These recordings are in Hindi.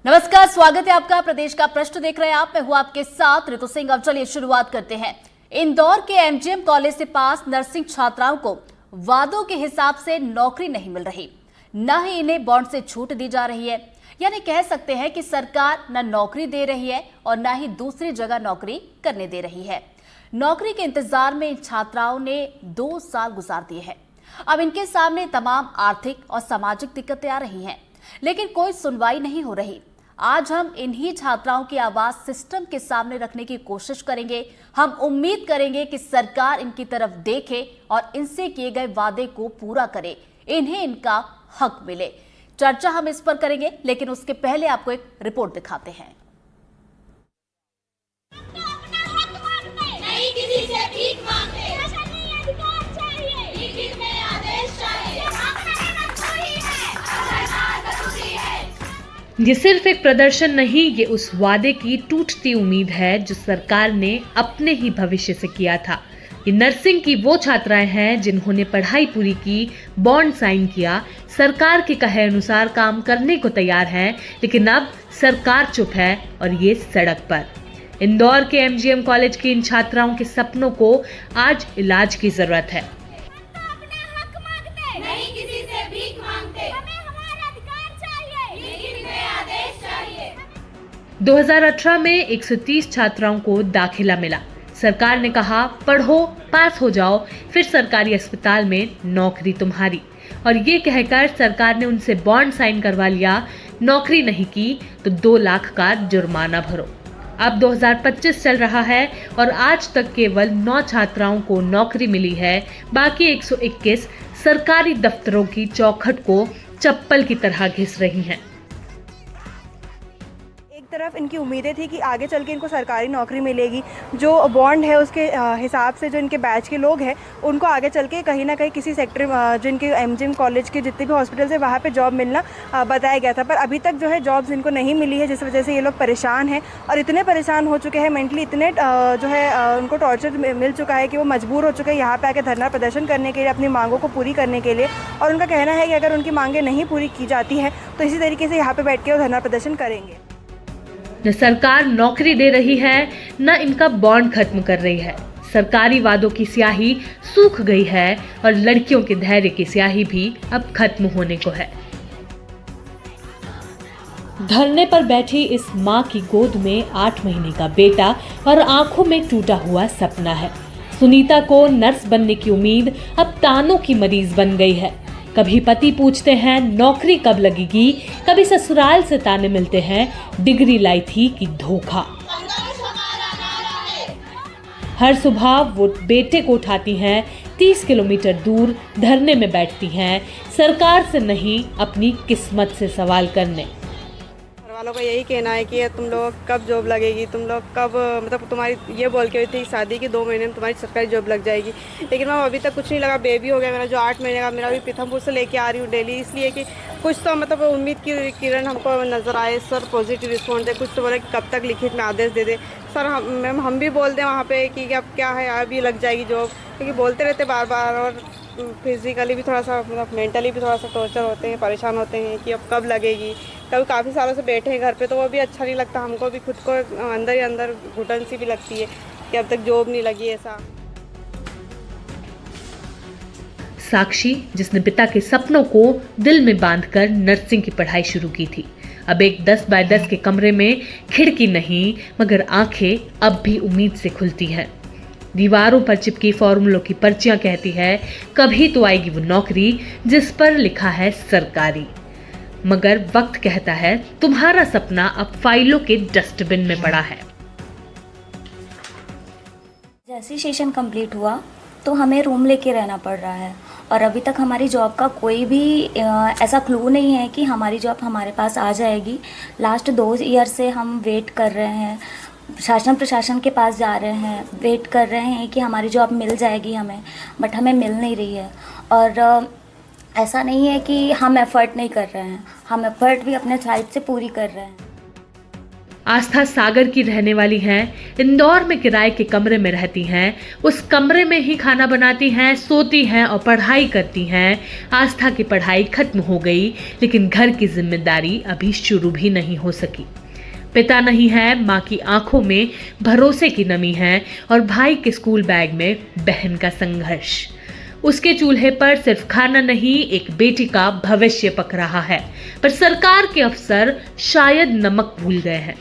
नमस्कार, स्वागत है आपका। प्रदेश का प्रश्न देख रहे हैं आप। मैं हूं आपके साथ ऋतु सिंह। अब चलिए शुरुआत करते हैं। इंदौर के एमजीएम कॉलेज से पास नर्सिंग छात्राओं को वादों के हिसाब से नौकरी नहीं मिल रही, न ही इन्हें बॉन्ड से छूट दी जा रही है। यानी कह सकते हैं कि सरकार न नौकरी दे रही है और न ही दूसरी जगह नौकरी करने दे रही है। नौकरी के इंतजार में इन छात्राओं ने 2 साल गुजार दिए हैं। अब इनके सामने तमाम आर्थिक और सामाजिक दिक्कतें आ रही हैं, लेकिन कोई सुनवाई नहीं हो रही। आज हम इन्हीं छात्राओं की आवाज सिस्टम के सामने रखने की कोशिश करेंगे। हम उम्मीद करेंगे कि सरकार इनकी तरफ देखे और इनसे किए गए वादे को पूरा करे, इन्हें इनका हक मिले। चर्चा हम इस पर करेंगे, लेकिन उसके पहले आपको एक रिपोर्ट दिखाते हैं। नहीं किसी से भीख मांगते, अधिकार चाहिए, लिखित में आदेश चाहिए। ये सिर्फ एक प्रदर्शन नहीं, ये उस वादे की टूटती उम्मीद है जो सरकार ने अपने ही भविष्य से किया था। ये नर्सिंग की वो छात्राएं हैं जिन्होंने पढ़ाई पूरी की, बॉन्ड साइन किया, सरकार के कहे अनुसार काम करने को तैयार हैं, लेकिन अब सरकार चुप है और ये सड़क पर। इंदौर के एमजीएम कॉलेज की इन छात्राओं के सपनों को आज इलाज की जरूरत है। नहीं किसी से भीख मांगते, हमें हमारा अधिकार चाहिए, लिखित में आदेश चाहिए। 2018 में 130 छात्राओं को दाखिला मिला। सरकार ने कहा पढ़ो, पास हो जाओ, फिर सरकारी अस्पताल में नौकरी तुम्हारी। और ये कहकर सरकार ने उनसे बॉन्ड साइन करवा लिया, नौकरी नहीं की तो 2 लाख का जुर्माना भरो। अब 2025 चल रहा है और आज तक केवल 9 छात्राओं को नौकरी मिली है। बाकी 121 सरकारी दफ्तरों की चौखट को चप्पल की तरह घिस रही हैं। तरफ इनकी उम्मीदें थी कि आगे चल के इनको सरकारी नौकरी मिलेगी, जो बॉन्ड है उसके हिसाब से जो इनके बैच के लोग हैं उनको आगे चल के कहीं ना कहीं किसी सेक्टर जिनके एमजीएम कॉलेज के जितने भी हॉस्पिटल्स है वहाँ पे जॉब मिलना बताया गया था। पर अभी तक जो है जॉब्स इनको नहीं मिली है, जिस वजह से ये लोग परेशान हैं और इतने परेशान हो चुके हैं, मेंटली इतने जो है उनको टॉर्चर मिल चुका है कि वो मजबूर हो चुके हैं यहाँ पर आके धरना प्रदर्शन करने के लिए, अपनी मांगों को पूरी करने के लिए। और उनका कहना है कि अगर उनकी मांगें नहीं पूरी की जाती हैं तो इसी तरीके से यहाँ पर बैठ के वो धरना प्रदर्शन करेंगे। न सरकार नौकरी दे रही है, न इनका बॉन्ड खत्म कर रही है। सरकारी वादों की स्याही सूख गई है और लड़कियों के धैर्य की स्याही भी अब खत्म होने को है। धरने पर बैठी इस माँ की गोद में 8 महीने का बेटा और आंखों में टूटा हुआ सपना है। सुनीता को नर्स बनने की उम्मीद अब तानों की मरीज बन गई है। कभी पति पूछते हैं नौकरी कब लगेगी, कभी ससुराल से ताने मिलते हैं डिग्री लाई थी कि धोखा। हर सुबह वो बेटे को उठाती हैं, 30 किलोमीटर दूर धरने में बैठती हैं, सरकार से नहीं अपनी किस्मत से सवाल करने। वालों का यही कहना है कि तुम लोग कब जॉब लगेगी, तुम लोग कब, मतलब तुम्हारी ये बोल के हुई थी शादी की 2 महीने में तुम्हारी सरकारी जॉब लग जाएगी, लेकिन मैम अभी तक कुछ नहीं लगा। बेबी हो गया मेरा जो 8 महीने का, मेरा अभी पीथमपुर से लेके आ रही हूँ डेली, इसलिए कि कुछ तो मतलब उम्मीद की किरण हमको नज़र आए। सर पॉजिटिव रिस्पॉन्स है, कुछ तो बोले कि कब तक लिखित में आदेश दे दे। सर मैम हम भी बोल दें वहाँ पे कि अब क्या है, अभी लग जाएगी जॉब, क्योंकि बोलते रहते बार बार। और फिजिकली भी थोड़ा सा, मतलब मेंटली भी थोड़ा सा टॉर्चर होते हैं, परेशान होते हैं कि अब कब लगेगी। कभी काफ़ी सालों से बैठे हैं घर पे तो वो भी अच्छा नहीं लगता, हमको भी खुद को अंदर ही अंदर घुटन सी भी लगती है कि अब तक जॉब नहीं लगी। ऐसा साक्षी, जिसने पिता के सपनों को दिल में बांधकर नर्सिंग की पढ़ाई शुरू की थी, अब एक 10 बाय 10 के कमरे में खिड़की नहीं मगर आंखें अब भी उम्मीद से खुलती हैं। दीवारों पर चिपकी फॉर्मूलों की पर्चियां कहती है कभी तो आएगी वो नौकरी जिस पर लिखा है सरकारी। मगर वक्त कहता है तुम्हारा सपना अब फाइलों के डस्टबिन में पड़ा है। जैसे सेशन कंप्लीट हुआ तो हमें रूम लेके रहना पड़ रहा है और अभी तक हमारी जॉब का कोई भी ऐसा क्लू नहीं है कि हमारी जॉब हमारे पास आ जाएगी। लास्ट 2 ईयर से हम वेट कर रहे हैं, शासन प्रशासन के पास जा रहे हैं, वेट कर रहे हैं कि हमारी जॉब मिल जाएगी हमें, बट हमें मिल नहीं रही है। और ऐसा नहीं है कि हम एफ़र्ट नहीं कर रहे हैं, हम एफ़र्ट भी अपने साइड से पूरी कर रहे हैं। आस्था सागर की रहने वाली हैं, इंदौर में किराए के कमरे में रहती हैं, उस कमरे में ही खाना बनाती हैं, सोती हैं और पढ़ाई करती हैं। आस्था की पढ़ाई खत्म हो गई, लेकिन घर की जिम्मेदारी अभी शुरू भी नहीं हो सकी। पिता नहीं है, माँ की आंखों में भरोसे की नमी है और भाई के स्कूल बैग में बहन का संघर्ष। उसके चूल्हे पर सिर्फ खाना नहीं, एक बेटी का भविष्य पक रहा है, पर सरकार के अफसर शायद नमक भूल गए हैं।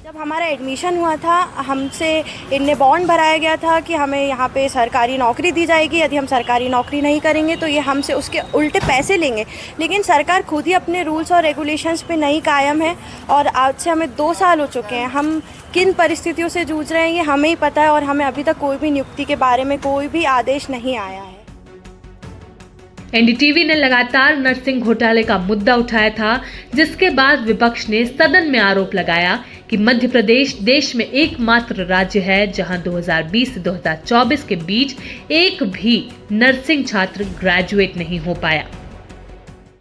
जब हमारा एडमिशन हुआ था, हमसे इनने बॉन्ड भराया गया था कि हमें यहाँ पे सरकारी नौकरी दी जाएगी, यदि हम सरकारी नौकरी नहीं करेंगे तो ये हमसे उसके उल्टे पैसे लेंगे। लेकिन सरकार खुद ही अपने रूल्स और रेगुलेशंस पे नहीं कायम है और आज से हमें 2 साल हो चुके हैं। हम किन परिस्थितियों से जूझ रहे हैं ये हमें ही पता है और हमें अभी तक कोई भी नियुक्ति के बारे में कोई भी आदेश नहीं आया है। एनडीटीवी ने लगातार नर्सिंग घोटाले का मुद्दा उठाया था, जिसके बाद विपक्ष ने सदन में आरोप लगाया कि मध्य प्रदेश देश में एकमात्र राज्य है जहां 2020 से 2024 के बीच एक भी नर्सिंग छात्र ग्रेजुएट नहीं हो पाया।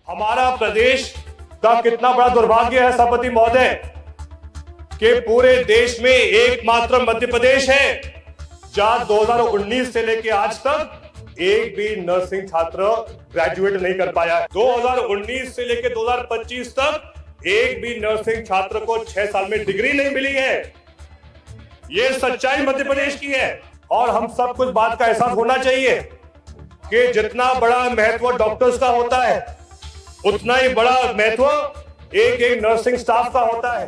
हमारा प्रदेश का कितना बड़ा दुर्भाग्य है सभापति महोदय कि पूरे देश में एकमात्र मध्य प्रदेश है जहां 2019 से लेकर आज तक एक भी नर्सिंग छात्र ग्रेजुएट नहीं कर पाया है। 2019 से लेकर 2025 तक एक भी नर्सिंग छात्र को 6 साल में डिग्री नहीं मिली है। ये सच्चाई मध्य प्रदेश की है और हम सब कुछ बात का एहसास होना चाहिए कि जितना बड़ा महत्व डॉक्टर्स का होता है उतना ही बड़ा महत्व एक नर्सिंग स्टाफ का होता है।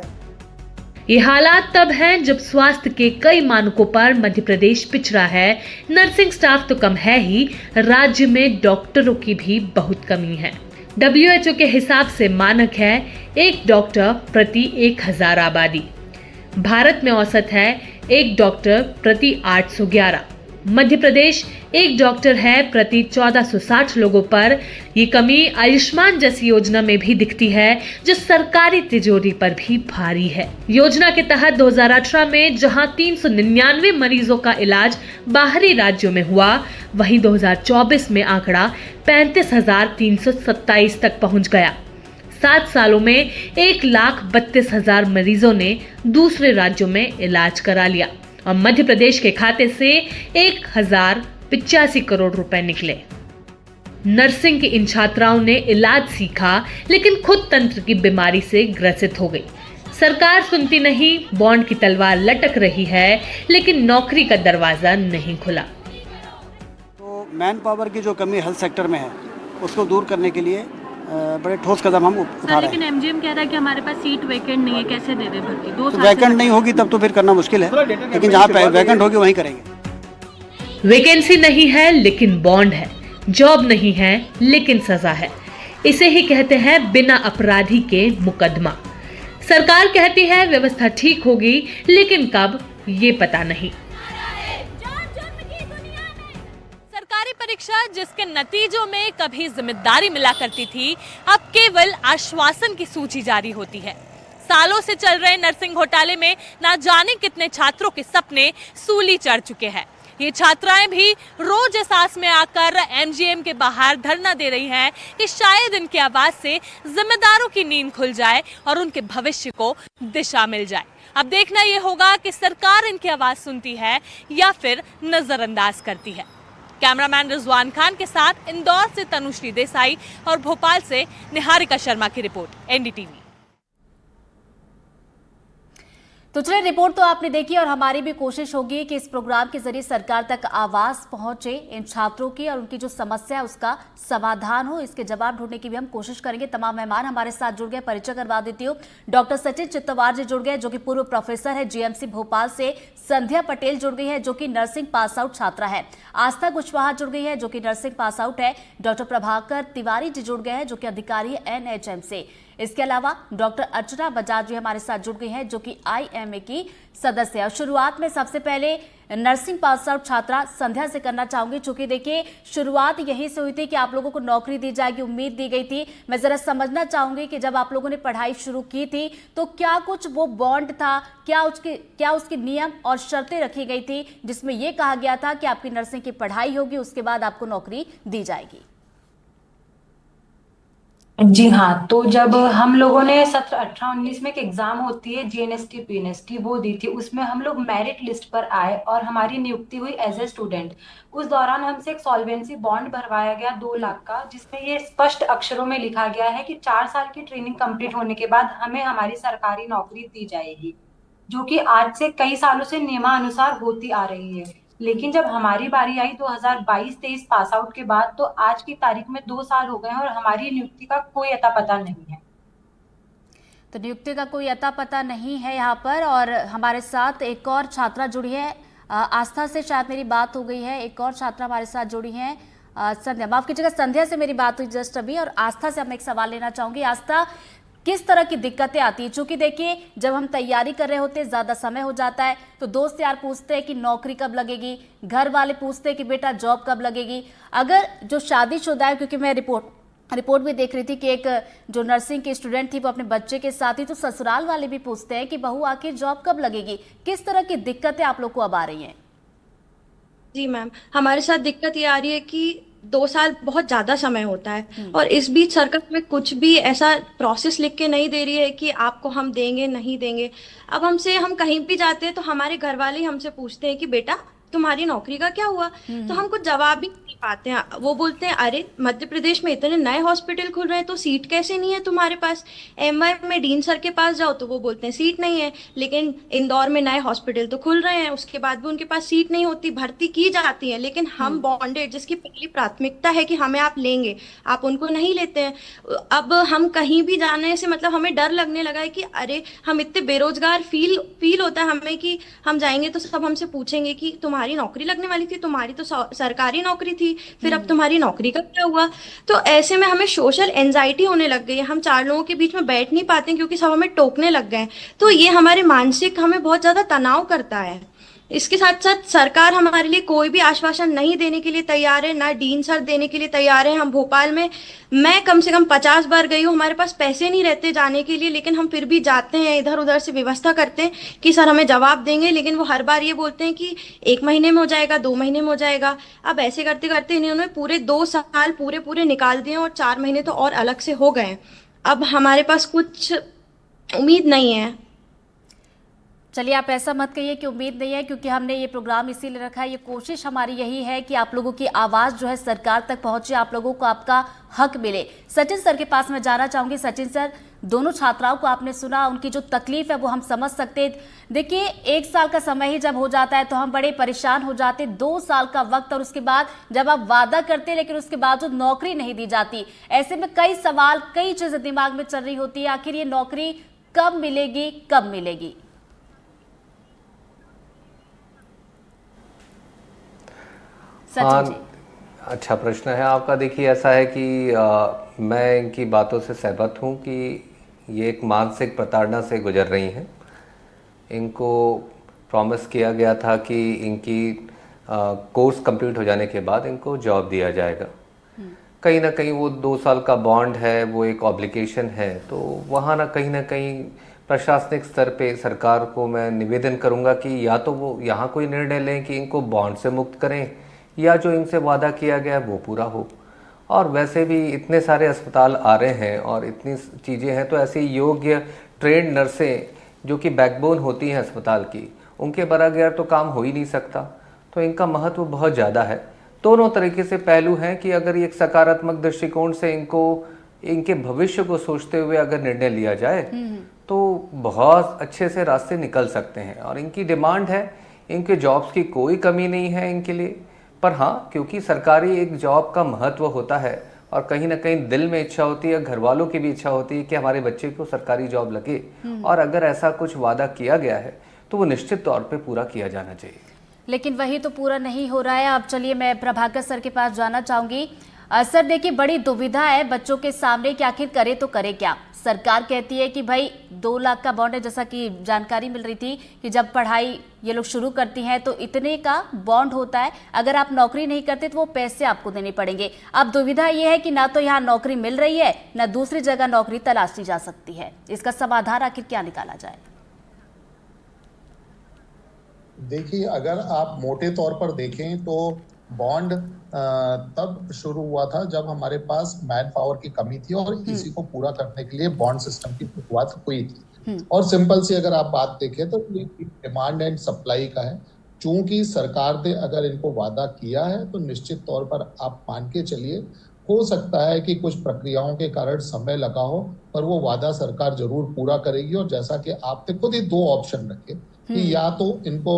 ये हालात तब हैं जब स्वास्थ्य के कई मानकों पर मध्य प्रदेश पिछड़ा है। नर्सिंग स्टाफ तो कम है ही, राज्य में डॉक्टरों की भी बहुत कमी है। WHO के हिसाब से मानक है 1 डॉक्टर प्रति 1000 आबादी। भारत में औसत है 1 डॉक्टर प्रति 811। मध्य प्रदेश 1 डॉक्टर है प्रति 1460 लोगों पर। ये कमी आयुष्मान जैसी योजना में भी दिखती है, जो सरकारी तिजोरी पर भी भारी है। योजना के तहत 2018 में जहां 399 मरीजों का इलाज बाहरी राज्यों में हुआ, वहीं 2024 में आंकड़ा 35,327 तक पहुंच गया। 7 सालों में 1,32,000 मरीजों ने दूसरे राज्यों में इलाज करा लिया और मध्य प्रदेश के खाते से 1,085 करोड़ रुपए निकले। नर्सिंग की इन छात्राओं ने इलाज सीखा, लेकिन खुद तंत्र की बीमारी से ग्रसित हो गई। सरकार सुनती नहीं, बॉन्ड की तलवार लटक रही है, लेकिन नौकरी का दरवाजा नहीं खुला। तो मैन पावर की जो कमी हेल्थ सेक्टर में है, उसको दूर करने के लिए बड़े ठोस कदम हम उठा रहे हैं। लेकिन एमजीएम कह रहा है कि हमारे पास सीट वैकेंट नहीं है, कैसे दे दे भर्ती? 2 साल वैकेंट नहीं होगी तब तो फिर करना मुश्किल है, लेकिन जहाँ वैकेंट होगी वहीं करेंगे। वैकेंसी नहीं है लेकिन बॉन्ड है, जॉब नहीं है लेकिन सजा है। इसे ही कहते हैं बिना अपराधी के मुकदमा। सरकार कहती है व्यवस्था ठीक होगी, लेकिन कब ये पता नहीं। सरकारी परीक्षा जिसके नतीजों में कभी जिम्मेदारी मिला करती थी, अब केवल आश्वासन की सूची जारी होती है। सालों से चल रहे नर्सिंग घोटाले में ना जाने कितने छात्रों के सपने सूली चढ़ चुके हैं। ये छात्राएं भी रोज इस आस में आकर एमजीएम के बाहर धरना दे रही हैं कि शायद इनकी आवाज से जिम्मेदारों की नींद खुल जाए और उनके भविष्य को दिशा मिल जाए। अब देखना ये होगा कि सरकार इनकी आवाज सुनती है या फिर नजरअंदाज करती है। कैमरामैन रिजवान खान के साथ इंदौर से तनुश्री देसाई और भोपाल से निहारिका शर्मा की रिपोर्ट, एनडीटीवी। तो चलिए, रिपोर्ट तो आपने देखी और हमारी भी कोशिश होगी कि इस प्रोग्राम के जरिए सरकार तक आवाज पहुंचे इन छात्रों की और उनकी जो समस्या है उसका समाधान हो। इसके जवाब ढूंढने की भी हम कोशिश करेंगे। तमाम मेहमान हमारे साथ जुड़ गए, परिचय करवा देती हूँ। डॉक्टर सचिन चित्तवार जी जुड़ गए, जो कि पूर्व प्रोफेसर है जीएमसी भोपाल से। संध्या पटेल जुड़ गई है, जो कि नर्सिंग पास आउट छात्रा है। आस्था कुशवाहा जुड़ गई है, जो कि नर्सिंग पास आउट है। डॉक्टर प्रभाकर तिवारी जी जुड़ गए हैं, जो कि अधिकारी है एनएचएम से। इसके अलावा डॉक्टर अर्चना बजाज भी हमारे साथ जुड़ गई हैं, जो कि आईएमए की सदस्य है। शुरुआत में सबसे पहले नर्सिंग पास आउट छात्रा संध्या से करना चाहूंगी, चूंकि देखिए शुरुआत यहीं से हुई थी कि आप लोगों को नौकरी दी जाएगी, उम्मीद दी गई थी। मैं जरा समझना चाहूंगी कि जब आप लोगों ने पढ़ाई शुरू की थी तो क्या कुछ वो बॉन्ड था, क्या उसके नियम और शर्तें रखी गई थी जिसमें यह कहा गया था कि आपकी नर्सिंग की पढ़ाई होगी, उसके बाद आपको नौकरी दी जाएगी? जी हाँ, तो जब हम लोगों ने सत्र 18-19 में एक एग्जाम होती है जीएनएसटी पीएनएसटी वो दी थी, उसमें हम लोग मेरिट लिस्ट पर आए और हमारी नियुक्ति हुई एज ए स्टूडेंट। उस दौरान हमसे एक सॉल्वेंसी बॉन्ड भरवाया गया 2 लाख का, जिसमें ये स्पष्ट अक्षरों में लिखा गया है कि 4 साल की ट्रेनिंग कंप्लीट होने के बाद हमें हमारी सरकारी नौकरी दी जाएगी, जो कि आज से कई सालों से नियमानुसार होती आ रही है। लेकिन जब हमारी बारी आई 2022-23 पास आउट के बाद, तो आज की तारीख में 2 साल हो गए हैं और हमारी नियुक्ति का कोई अता पता नहीं है। तो नियुक्ति का कोई अता पता नहीं है यहाँ पर। और हमारे साथ एक और छात्रा जुड़ी है, आस्था से शायद मेरी बात हो गई है। एक और छात्रा हमारे साथ जुड़ी हैं, संध्या। माफ कीजिएगा, संध्या से मेरी बात हुई जस्ट अभी। और आस्था से मैं एक सवाल लेना चाहूंगी। आस्था, किस तरह की दिक्कतें आती है? चूंकि देखिए, जब हम तैयारी कर रहे होते हैं, ज्यादा समय हो जाता है, तो दोस्त यार पूछते हैं कि नौकरी कब लगेगी, घर वाले पूछते हैं कि बेटा जॉब कब लगेगी। अगर जो शादीशुदा है, क्योंकि मैं रिपोर्ट भी देख रही थी कि एक जो नर्सिंग की स्टूडेंट थी वो अपने बच्चे के साथ ही, तो ससुराल वाले भी पूछते हैं कि बहू आखिर जॉब कब लगेगी। किस तरह की दिक्कतें आप लोग को अब आ रही हैं? जी मैम, हमारे साथ दिक्कत ये आ रही है कि 2 साल बहुत ज़्यादा समय होता है और इस बीच सरकार में कुछ भी ऐसा प्रोसेस लिख के नहीं दे रही है कि आपको हम देंगे नहीं देंगे। अब हम कहीं भी जाते हैं तो हमारे घर वाले ही हमसे पूछते हैं कि बेटा तुम्हारी नौकरी का क्या हुआ। तो हम कुछ जवाब भी नहीं पाते हैं। वो बोलते हैं अरे मध्य प्रदेश में इतने नए हॉस्पिटल खुल रहे हैं तो सीट कैसे नहीं है तुम्हारे पास। एमआई में डीन सर के पास जाओ तो वो बोलते हैं सीट नहीं है, लेकिन इंदौर में नए हॉस्पिटल तो खुल रहे हैं, उसके बाद भी उनके पास सीट नहीं होती, भर्ती की जाती है, लेकिन हम बॉन्डेड, जिसकी पहली प्राथमिकता है कि हमें आप लेंगे, आप उनको नहीं लेते हैं। अब हम कहीं भी जाने से मतलब हमें डर लगने लगा है कि अरे हम इतने बेरोजगार फील होता है हमें कि हम जाएंगे तो सब हमसे पूछेंगे कि तुम्हारी नौकरी लगने वाली थी, तुम्हारी तो सरकारी नौकरी थी, फिर अब तुम्हारी नौकरी का क्या हुआ। तो ऐसे में हमें सोशल एंजाइटी होने लग गई है। हम 4 लोगों के बीच में बैठ नहीं पाते क्योंकि सब हमें टोकने लग गए। तो ये हमारे मानसिक हमें बहुत ज्यादा तनाव करता है। इसके साथ साथ सरकार हमारे लिए कोई भी आश्वासन नहीं देने के लिए तैयार है, ना डीन सर देने के लिए तैयार है। हम भोपाल में, मैं कम से कम 50 बार गई हूँ, हमारे पास पैसे नहीं रहते जाने के लिए, लेकिन हम फिर भी जाते हैं, इधर उधर से व्यवस्था करते हैं कि सर हमें जवाब देंगे, लेकिन वो हर बार ये बोलते हैं कि 1 महीने में हो जाएगा, 2 महीने में हो जाएगा। अब ऐसे करते करते इन्होंने पूरे 2 साल पूरे निकाल दिए और 4 महीने तो और अलग से हो गए। अब हमारे पास कुछ उम्मीद नहीं है। चलिए, आप ऐसा मत कहिए कि उम्मीद नहीं है, क्योंकि हमने ये प्रोग्राम इसीलिए रखा है। ये कोशिश हमारी यही है कि आप लोगों की आवाज़ जो है सरकार तक पहुंचे, आप लोगों को आपका हक मिले। सचिन सर के पास मैं जाना चाहूंगी। सचिन सर, दोनों छात्राओं को आपने सुना, उनकी जो तकलीफ है वो हम समझ सकते हैं। देखिए, 1 साल का समय ही जब हो जाता है तो हम बड़े परेशान हो जाते। 2 साल का वक्त, और उसके बाद जब आप वादा करते लेकिन उसके बावजूद नौकरी नहीं दी जाती। ऐसे में कई सवाल, कई चीजें दिमाग में चल रही होती है। आखिर ये नौकरी कब मिलेगी, कब मिलेगी? अच्छा प्रश्न है आपका। देखिए, ऐसा है कि मैं इनकी बातों से सहमत हूँ कि ये एक मानसिक प्रताड़ना से गुजर रही हैं। इनको प्रॉमिस किया गया था कि इनकी कोर्स कंप्लीट हो जाने के बाद इनको जॉब दिया जाएगा। कहीं ना कहीं वो 2 साल का बॉन्ड है, वो एक ऑब्लिगेशन है, तो वहाँ ना कहीं प्रशासनिक स्तर पे सरकार को मैं निवेदन करूँगा कि या तो वो यहाँ कोई निर्णय लें कि इनको बॉन्ड से मुक्त करें, या जो इनसे वादा किया गया वो पूरा हो। और वैसे भी इतने सारे अस्पताल आ रहे हैं और इतनी चीज़ें हैं, तो ऐसी योग्य ट्रेंड नर्सें जो कि बैकबोन होती हैं अस्पताल की, उनके बगैर तो काम हो ही नहीं सकता। तो इनका महत्व बहुत ज़्यादा है। दोनों तरीके से पहलू हैं कि अगर एक सकारात्मक दृष्टिकोण से इनको, इनके भविष्य को सोचते हुए अगर निर्णय लिया जाए तो बहुत अच्छे से रास्ते निकल सकते हैं। और इनकी डिमांड है, इनके जॉब्स की कोई कमी नहीं है इनके लिए, पर हाँ, क्योंकि सरकारी एक जॉब का महत्व होता है और कहीं ना कहीं दिल में इच्छा होती है, घर वालों की भी इच्छा होती है कि हमारे बच्चे को सरकारी जॉब लगे। और अगर ऐसा कुछ वादा किया गया है तो वो निश्चित तौर पे पूरा किया जाना चाहिए। लेकिन वही तो पूरा नहीं हो रहा है। अब चलिए, मैं प्रभाकर सर के पास जाना चाहूंगी। सर, देखिए, बड़ी दुविधा है बच्चों के सामने कि आखिर करे तो करे क्या। सरकार कहती है कि भाई 2 लाख का बॉन्ड है, जैसा कि जानकारी मिल रही थी कि जब पढ़ाई ये लोग शुरू करती हैं तो इतने का बॉन्ड होता है। अगर आप नौकरी नहीं करते तो वो पैसे आपको देने पड़ेंगे। अब दुविधा ये है कि ना तो यहाँ नौकरी मिल रही है, ना दूसरी जगह नौकरी तलाशी जा सकती है। इसका समाधान आखिर क्या निकाला जाए? देखिए, अगर आप मोटे तौर पर देखें तो बॉन्ड तब शुरू हुआ था जब हमारे पास मैन पावर की कमी थी और इसी को पूरा करने के लिए बॉन्ड सिस्टम की शुरुआत हुई थी। और सिंपल सी अगर आप बात देखें तो ये डिमांड एंड सप्लाई का है। चूंकि सरकार ने अगर इनको वादा किया है तो निश्चित तौर पर आप मान के चलिए, हो सकता है कि कुछ प्रक्रियाओं के कारण समय लगा हो, पर वो वादा सरकार जरूर पूरा करेगी। और जैसा कि आपने खुद ही दो ऑप्शन रखे कि या तो इनको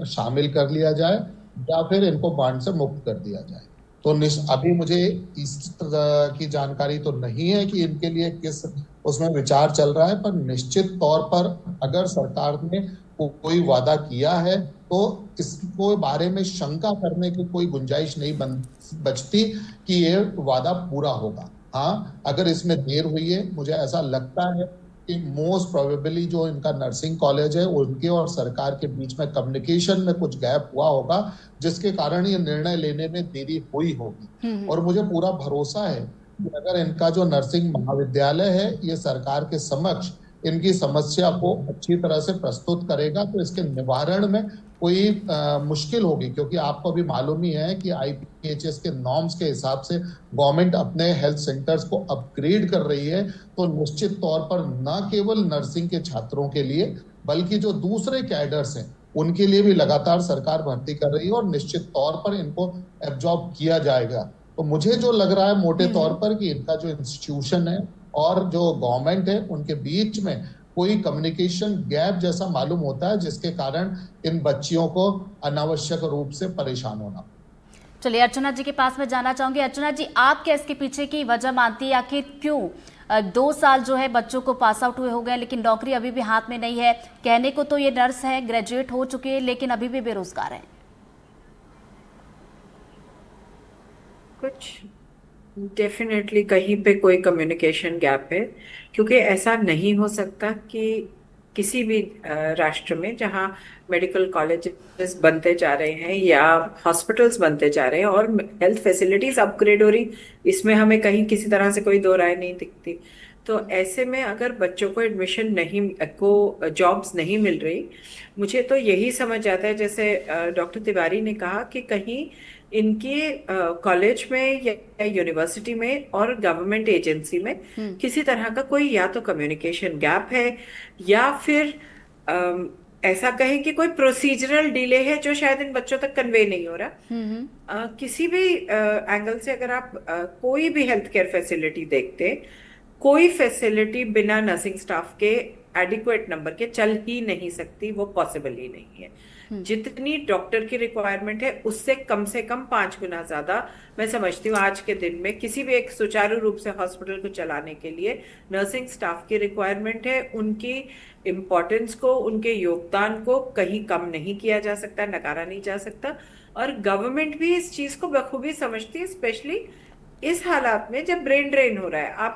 शामिल कर लिया जाए या फिर इनको बांड से मुक्त कर दिया जाए। तो अभी मुझे इस तरह की जानकारी तो नहीं है कि इनके लिए किस उसमें विचार चल रहा है, पर निश्चित तौर पर अगर सरकार ने कोई वादा किया है तो इसको बारे में शंका करने की कोई गुंजाइश नहीं बचती कि ये वादा पूरा होगा। हाँ, अगर इसमें देर हुई है, मुझे ऐसा लगता है कि मोस्ट प्रोबेबली जो इनका नर्सिंग कॉलेज है उनके और सरकार के बीच में कम्युनिकेशन में कुछ गैप हुआ होगा, जिसके कारण ये निर्णय लेने में देरी हुई होगी। और मुझे पूरा भरोसा है कि अगर इनका जो नर्सिंग महाविद्यालय है ये सरकार के समक्ष इनकी समस्या को अच्छी तरह से प्रस्तुत करेगा तो इसके निवारण में कोई मुश्किल होगी, क्योंकि आपको भी मालूम ही है कि IPHS के नॉर्म्स के हिसाब से गवर्नमेंट अपने हेल्थ सेंटर्स को अपग्रेड कर रही है। तो निश्चित तौर पर न केवल नर्सिंग के छात्रों के लिए बल्कि जो दूसरे कैडर्स हैं उनके लिए भी लगातार सरकार भर्ती कर रही है और निश्चित तौर पर इनको एब्जॉर्ब किया जाएगा। तो मुझे जो लग रहा है मोटे तौर पर कि इनका जो इंस्टीट्यूशन है और जो गवर्नमेंट है उनके बीच में कोई कम्युनिकेशन गैप जैसा मालूम होता है, जिसके कारण इन बच्चियों को अनावश्यक रूप से परेशान होना। चलिए अर्चना जी के पास में जाना चाहूंगी। अर्चना जी, आप क्या इसके पीछे की वजह मानती है? आखिर क्यों 2 साल जो है बच्चों को पास आउट हुए हो गए लेकिन नौकरी अभी भी हाथ में नहीं है? कहने को तो ये नर्स है, ग्रेजुएट हो चुके हैं, लेकिन अभी भी बेरोजगार है। कुछ डेफिनेटली कहीं पे कोई कम्युनिकेशन गैप है, क्योंकि ऐसा नहीं हो सकता कि किसी भी राष्ट्र में जहां मेडिकल कॉलेजेस बनते जा रहे हैं या हॉस्पिटल्स बनते जा रहे हैं और हेल्थ फैसिलिटीज अपग्रेड हो रही, इसमें हमें कहीं किसी तरह से कोई दो राय नहीं दिखती। तो ऐसे में अगर बच्चों को एडमिशन नहीं को जॉब्स नहीं मिल रही, मुझे तो यही समझ आता है, जैसे डॉक्टर तिवारी ने कहा कि कहीं इनके कॉलेज में या यूनिवर्सिटी में और गवर्नमेंट एजेंसी में किसी तरह का कोई या तो कम्युनिकेशन गैप है या फिर ऐसा कहें कि कोई प्रोसीजरल डिले है जो शायद इन बच्चों तक कन्वे नहीं हो रहा। किसी भी एंगल से अगर आप कोई भी हेल्थ केयर फैसिलिटी देखते, कोई फैसिलिटी बिना नर्सिंग स्टाफ के एडिक्वेट नंबर के चल ही नहीं सकती, वो पॉसिबल ही नहीं है। जितनी डॉक्टर की रिक्वायरमेंट है उससे कम 5 गुना ज्यादा मैं समझती हूँ आज के दिन में किसी भी एक सुचारू रूप से हॉस्पिटल को चलाने के लिए नर्सिंग स्टाफ की रिक्वायरमेंट है। उनकी इम्पोर्टेंस को, उनके योगदान को कहीं कम नहीं किया जा सकता, नकारा नहीं जा सकता। और गवर्नमेंट भी इस चीज को बखूबी समझती है, स्पेशली इस हालात में जब ब्रेन ड्रेन हो रहा है। आप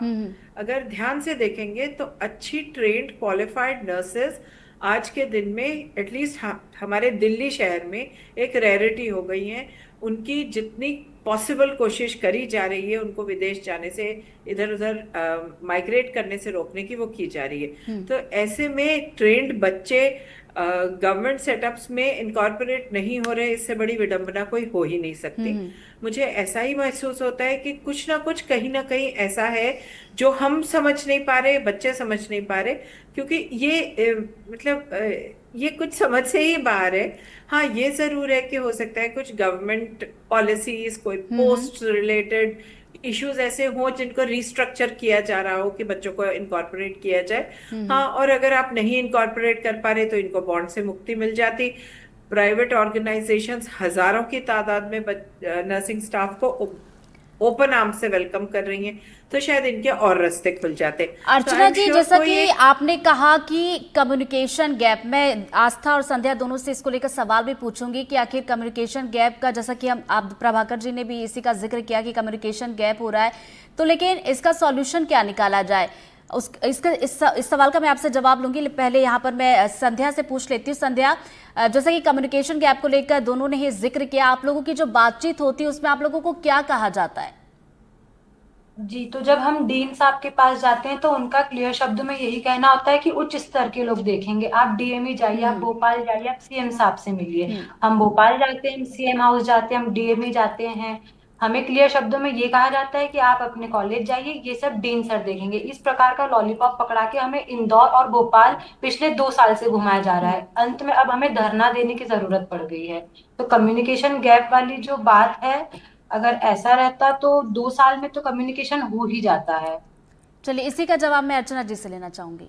अगर ध्यान से देखेंगे तो अच्छी ट्रेन्ड क्वालिफाइड नर्सेज आज के दिन में एटलीस्ट हमारे दिल्ली शहर में एक रेयरिटी हो गई है। उनकी जितनी पॉसिबल कोशिश करी जा रही है उनको विदेश जाने से, इधर उधर माइग्रेट करने से रोकने की, वो की जा रही है। तो ऐसे में ट्रेंड बच्चे गवर्नमेंट सेटअप्स में इनकॉर्पोरेट नहीं हो रहे, इससे बड़ी विडंबना कोई हो ही नहीं सकती। मुझे ऐसा ही महसूस होता है कि कुछ ना कुछ कहीं ना कहीं ऐसा है जो हम समझ नहीं पा रहे, बच्चे समझ नहीं पा रहे, क्योंकि ये मतलब ये कुछ समझ से ही बाहर है। हाँ, ये जरूर है कि हो सकता है कुछ गवर्नमेंट पॉलिसीज, कोई पोस्ट रिलेटेड इश्यूज ऐसे हों जिनको रिस्ट्रक्चर किया जा रहा हो कि बच्चों को इनकॉर्पोरेट किया जाए। हाँ, और अगर आप नहीं इनकॉर्पोरेट कर पा रहे तो इनको बॉन्ड से मुक्ति मिल जाती। प्राइवेट ऑर्गेनाइजेशंस हजारों की तादाद में नर्सिंग स्टाफ को ओपन आर्म से वेलकम कर रही हैं, तो शायद इनके और रास्ते खुल जाते। अर्चना जी, जैसा कि आपने कहा कि कम्युनिकेशन गैप, मैं आस्था और संध्या दोनों से इसको लेकर सवाल भी पूछूंगी कि आखिर कम्युनिकेशन गैप का, जैसा कि हम आप प्रभाकर जी ने भी इसी का जिक्र किया कि कम्युनिकेशन गैप हो रहा है, तो लेकिन इसका सॉल्यूशन क्या निकाला जाए? इस सवाल का मैं आपसे जवाब लूंगी। पहले यहाँ पर मैं संध्या से पूछ लेती हूँ। संध्या, जैसा कि कम्युनिकेशन गैप को लेकर दोनों ने ही जिक्र किया, आप लोगों की जो बातचीत होती है उसमें आप लोगों को क्या कहा जाता है? जी, तो जब हम डीन साहब के पास जाते हैं तो उनका क्लियर शब्दों में यही कहना होता है कि उच्च स्तर के लोग देखेंगे। आप डीएमई जाइए, आप भोपाल जाइए, आप सीएम साहब से मिलिए। हम भोपाल जाते हैं, हम सीएम हाउस जाते हैं, हम डीएमई जाते हैं, हमें क्लियर शब्दों में ये कहा जाता है कि आप अपने कॉलेज जाइए, ये सब डीन सर देखेंगे। इस प्रकार का लॉलीपॉप पकड़ा के हमें इंदौर और भोपाल पिछले 2 साल से घुमाया जा रहा है। अंत में अब हमें धरना देने की जरूरत पड़ गई है। तो कम्युनिकेशन गैप वाली जो बात है, अगर ऐसा रहता तो 2 साल में तो कम्युनिकेशन हो ही जाता है। चलिए, इसी का जवाब मैं अर्चना जी से लेना चाहूंगी।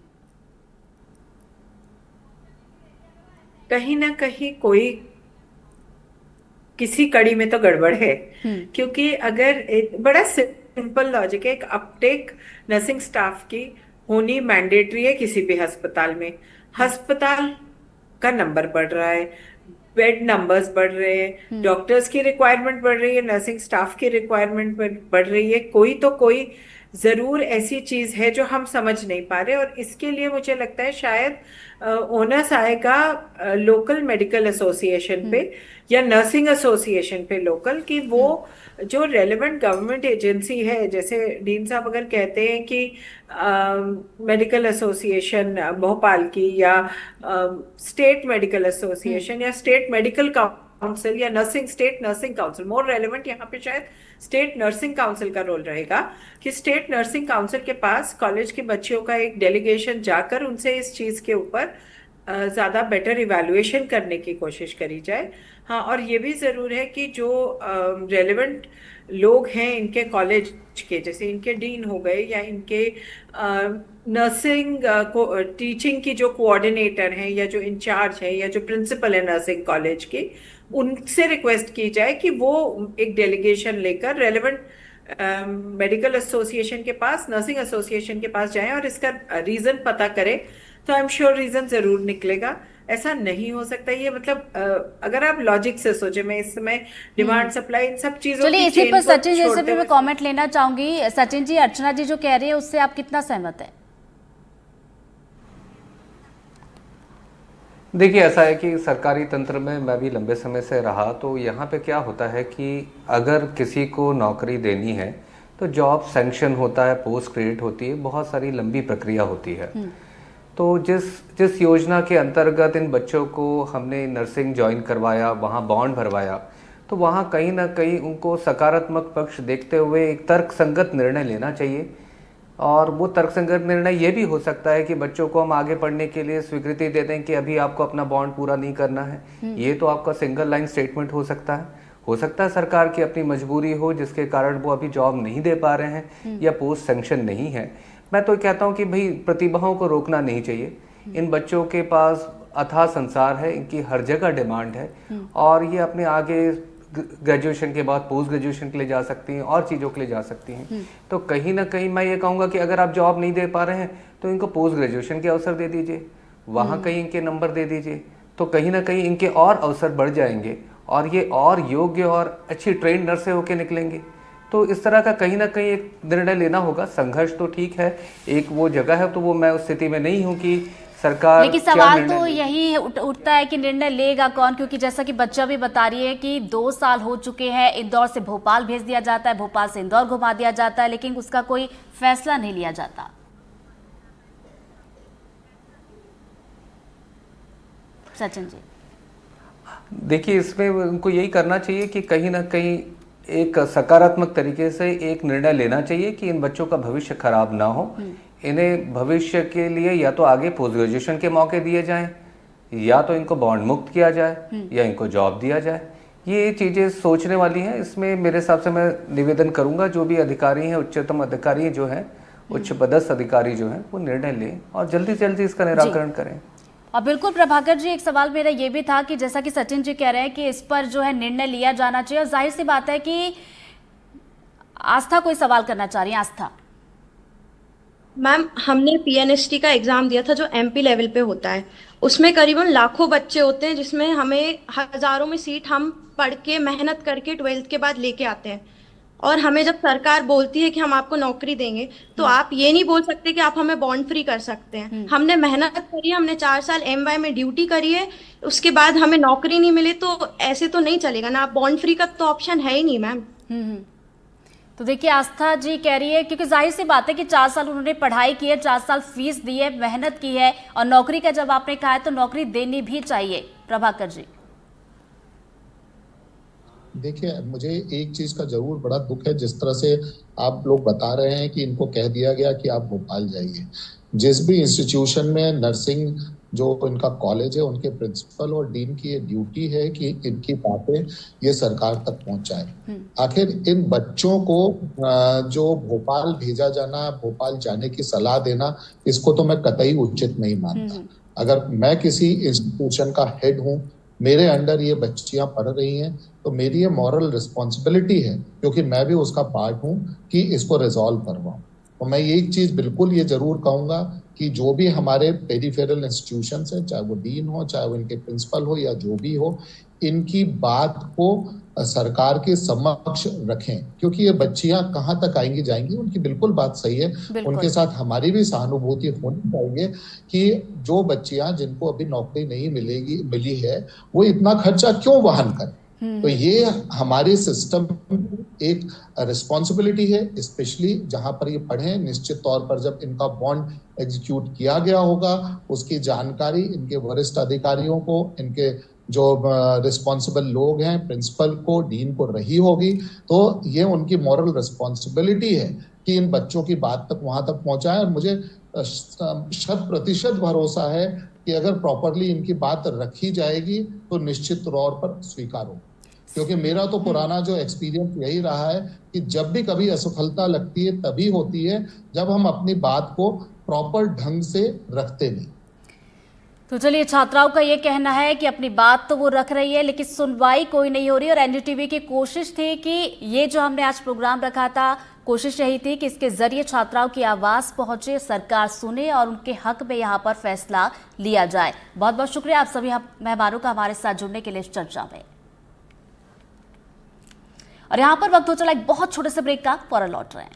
कहीं ना कहीं कोई किसी कड़ी में तो गड़बड़ है, क्योंकि अगर एक बड़ा सिंपल लॉजिक है, एक अपटेक नर्सिंग स्टाफ की होनी मैंडेटरी है किसी भी अस्पताल में। अस्पताल का नंबर बढ़ रहा है, बेड नंबर्स बढ़ रहे हैं, डॉक्टर्स की रिक्वायरमेंट बढ़ रही है, नर्सिंग स्टाफ की रिक्वायरमेंट बढ़ रही है। कोई तो कोई जरूर ऐसी चीज है जो हम समझ नहीं पा रहे, और इसके लिए मुझे लगता है शायद ओनस आएगा लोकल मेडिकल एसोसिएशन पे या नर्सिंग एसोसिएशन पे लोकल, कि वो जो रेलेवेंट गवर्नमेंट एजेंसी है, जैसे डीन साहब अगर कहते हैं कि मेडिकल एसोसिएशन भोपाल की या स्टेट मेडिकल एसोसिएशन या स्टेट मेडिकल काउंसिल या स्टेट नर्सिंग काउंसिल, मोर रेलेवेंट यहाँ पे शायद स्टेट नर्सिंग काउंसिल का रोल रहेगा, कि स्टेट नर्सिंग काउंसिल के पास कॉलेज के बच्चियों का एक डेलीगेशन जाकर उनसे इस चीज के ऊपर ज्यादा बेटर इवैल्यूएशन करने की कोशिश करी जाए। हाँ, और ये भी जरूर है कि जो रेलेवेंट लोग हैं इनके कॉलेज के, जैसे इनके डीन हो गए या इनके नर्सिंग को टीचिंग की जो कोऑर्डिनेटर हैं या जो इंचार्ज है या जो प्रिंसिपल है नर्सिंग कॉलेज की, उनसे रिक्वेस्ट की जाए कि वो एक डेलीगेशन लेकर रेलेवेंट मेडिकल एसोसिएशन के पास, नर्सिंग एसोसिएशन के पास जाएं और इसका रीजन पता करें। तो आई एम श्योर रीजन जरूर निकलेगा। ऐसा नहीं हो सकता ये, मतलब अगर आप लॉजिक से सोचे, मैं इस समय डिमांड सप्लाई इन सब चीजों चलिए, की इसी चेन पर को सचिन जी से भी छोड़ते मैं हुए कमेंट लेना चाहूंगी। सचिन जी, अर्चना जी जो कह रही है उससे आप कितना सहमत हैं? देखिए, ऐसा है कि सरकारी तंत्र में मैं भी लंबे समय से रहा, तो यहाँ पे क्या होता है कि अगर किसी को नौकरी देनी है तो जॉब सैंक्शन होता है, पोस्ट क्रिएट होती है, बहुत सारी लंबी प्रक्रिया होती है। तो जिस योजना के अंतर्गत इन बच्चों को हमने नर्सिंग ज्वाइन करवाया, वहाँ बॉन्ड भरवाया, तो वहाँ कहीं ना कहीं उनको सकारात्मक पक्ष देखते हुए एक तर्कसंगत निर्णय लेना चाहिए। और वो तर्कसंगत निर्णय ये भी हो सकता है कि बच्चों को हम आगे पढ़ने के लिए स्वीकृति दे दें कि अभी आपको अपना बॉन्ड पूरा नहीं करना है। ये तो आपका सिंगल लाइन स्टेटमेंट हो सकता है। हो सकता है सरकार की अपनी मजबूरी हो जिसके कारण वो अभी जॉब नहीं दे पा रहे हैं या पोस्ट सैंक्शन नहीं है। मैं तो कहता हूँ कि भाई प्रतिभाओं को रोकना नहीं चाहिए। इन बच्चों के पास अथाह संसार है, इनकी हर जगह डिमांड है और ये अपने आगे ग्रेजुएशन के बाद पोस्ट ग्रेजुएशन के लिए जा सकती हैं और चीज़ों के लिए जा सकती हैं। तो कहीं ना कहीं मैं ये कहूँगा कि अगर आप जॉब नहीं दे पा रहे हैं तो इनको पोस्ट ग्रेजुएशन के अवसर दे दीजिए, वहाँ कहीं इनके नंबर दे दीजिए, तो कहीं ना कहीं इनके और अवसर बढ़ जाएंगे और ये और योग्य और अच्छी ट्रेंड नर्सें होकर निकलेंगे। तो इस तरह का कहीं ना कहीं एक निर्णय लेना होगा। संघर्ष तो ठीक है, एक वो जगह है, तो वो मैं उस स्थिति में नहीं हूँ कि सरकार, लेकिन सवाल तो यही उठता है कि निर्णय लेगा कौन, क्योंकि जैसा कि बच्चा भी बता रही है कि 2 साल हो चुके हैं, इंदौर से भोपाल भेज दिया जाता है, भोपाल से इंदौर घुमा दिया जाता है, लेकिन उसका कोई फैसला नहीं लिया जाता। सचिन जी, देखिए, इसमें उनको यही करना चाहिए कि कहीं ना कहीं एक सकारात्मक तरीके से एक निर्णय लेना चाहिए कि इन बच्चों का भविष्य खराब ना हो। इन्हें भविष्य के लिए या तो आगे पोस्ट ग्रेजुएशन के मौके दिए जाएं, या तो इनको बॉन्ड मुक्त किया जाए या इनको जॉब दिया जाए। ये चीज़ें सोचने वाली हैं। इसमें मेरे हिसाब से मैं निवेदन करूंगा जो भी अधिकारी हैं, उच्चतम अधिकारी जो हैं, उच्च पदस्थ अधिकारी जो हैं, वो निर्णय लें और जल्दी से जल्दी इसका निराकरण करें। और बिल्कुल प्रभाकर जी, एक सवाल मेरा ये भी था कि जैसा कि सचिन जी कह रहे हैं कि इस पर जो है निर्णय लिया जाना चाहिए, और जाहिर सी बात है कि आस्था कोई सवाल करना चाह रही है। आस्था मैम, हमने पीएनएसटी का एग्ज़ाम दिया था जो एमपी लेवल पे होता है, उसमें करीबन लाखों बच्चे होते हैं, जिसमें हमें हज़ारों में सीट हम पढ़ के मेहनत करके 12th के बाद लेके आते हैं। और हमें जब सरकार बोलती है कि हम आपको नौकरी देंगे, तो आप ये नहीं बोल सकते कि आप हमें बॉन्ड फ्री कर सकते हैं। हमने मेहनत करी है, हमने 4 साल एमवाई में ड्यूटी करी है, उसके बाद हमें नौकरी नहीं मिली, तो ऐसे तो नहीं चलेगा ना। आप बॉन्ड फ्री का तो ऑप्शन है ही नहीं मैम। तो देखिए आस्था जी कह रही है, क्योंकि जाहिर सी बात है कि 4 साल उन्होंने पढ़ाई की है, 4 साल फीस दी है, मेहनत की है, और नौकरी का जब आपने कहा है तो नौकरी देनी भी चाहिए। प्रभाकर जी। देखिए, मुझे एक चीज का जरूर बड़ा दुख है, जिस तरह से आप लोग बता रहे हैं कि इनको कह दिया गया कि आप भोपाल जाइए। जिस भी इंस्टीट्यूशन में नर्सिंग जो इनका कॉलेज है, उनके प्रिंसिपल और डीन की ये ड्यूटी है कि इनकी बातें ये सरकार तक पहुंचाए। आखिर इन बच्चों को जो भोपाल भेजा जाना, भोपाल जाने की सलाह देना, इसको तो मैं कतई उचित नहीं मानता। अगर मैं किसी इंस्टीट्यूशन का हेड हूं, मेरे अंडर ये बच्चियां पढ़ रही हैं, तो मेरी ये मॉरल रिस्पॉन्सिबिलिटी है, क्योंकि मैं भी उसका पार्ट हूं कि इसको रिजॉल्व करवाऊं। तो मैं एक चीज बिल्कुल ये जरूर कहूंगा कि जो भी हमारे पेरिफेरल इंस्टीट्यूशंस हैं, चाहे वो डीन हो, चाहे वो इनके प्रिंसिपल हो, या जो भी हो, इनकी बात को सरकार के समक्ष रखें, क्योंकि ये बच्चियां कहाँ तक आएंगी जाएंगी। उनकी बिल्कुल बात सही है, उनके साथ हमारी भी सहानुभूति होनी चाहिए कि जो बच्चियां जिनको अभी नौकरी नहीं मिली है, वो इतना खर्चा क्यों वहन करें। तो ये हमारे सिस्टम एक रिस्पॉन्सिबिलिटी है, स्पेशली जहां पर ये पढ़े। निश्चित तौर पर जब इनका बॉन्ड एग्जीक्यूट किया गया होगा, उसकी जानकारी इनके वरिष्ठ अधिकारियों को, इनके जो रिस्पॉन्सिबल लोग हैं, प्रिंसिपल को, डीन को रही होगी। तो ये उनकी मॉरल रिस्पॉन्सिबिलिटी है कि इन बच्चों की बात तक वहां तक पहुंचाएं। और मुझे 100% भरोसा है कि अगर प्रॉपरली इनकी बात रखी जाएगी तो निश्चित तौर पर स्वीकार होगी। क्योंकि मेरा तो पुराना जो एक्सपीरियंस यही रहा है कि जब भी कभी असफलता लगती है, तभी होती है जब हम अपनी बात को प्रॉपर ढंग से रखते नहीं। तो चलिए, छात्राओं का ये कहना है कि अपनी बात तो वो रख रही है, लेकिन सुनवाई कोई नहीं हो रही। और एनडीटीवी की कोशिश थी कि ये जो हमने आज प्रोग्राम रखा था, कोशिश यही थी कि इसके जरिए छात्राओं की आवाज पहुंचे, सरकार सुने और उनके हक में यहाँ पर फैसला लिया जाए। बहुत बहुत शुक्रिया आप सभी मेहमानों का हमारे साथ जुड़ने के लिए इस चर्चा में। और यहाँ पर वक्त हो चला एक बहुत छोटे से ब्रेक का, फौरन लौट रहे हैं।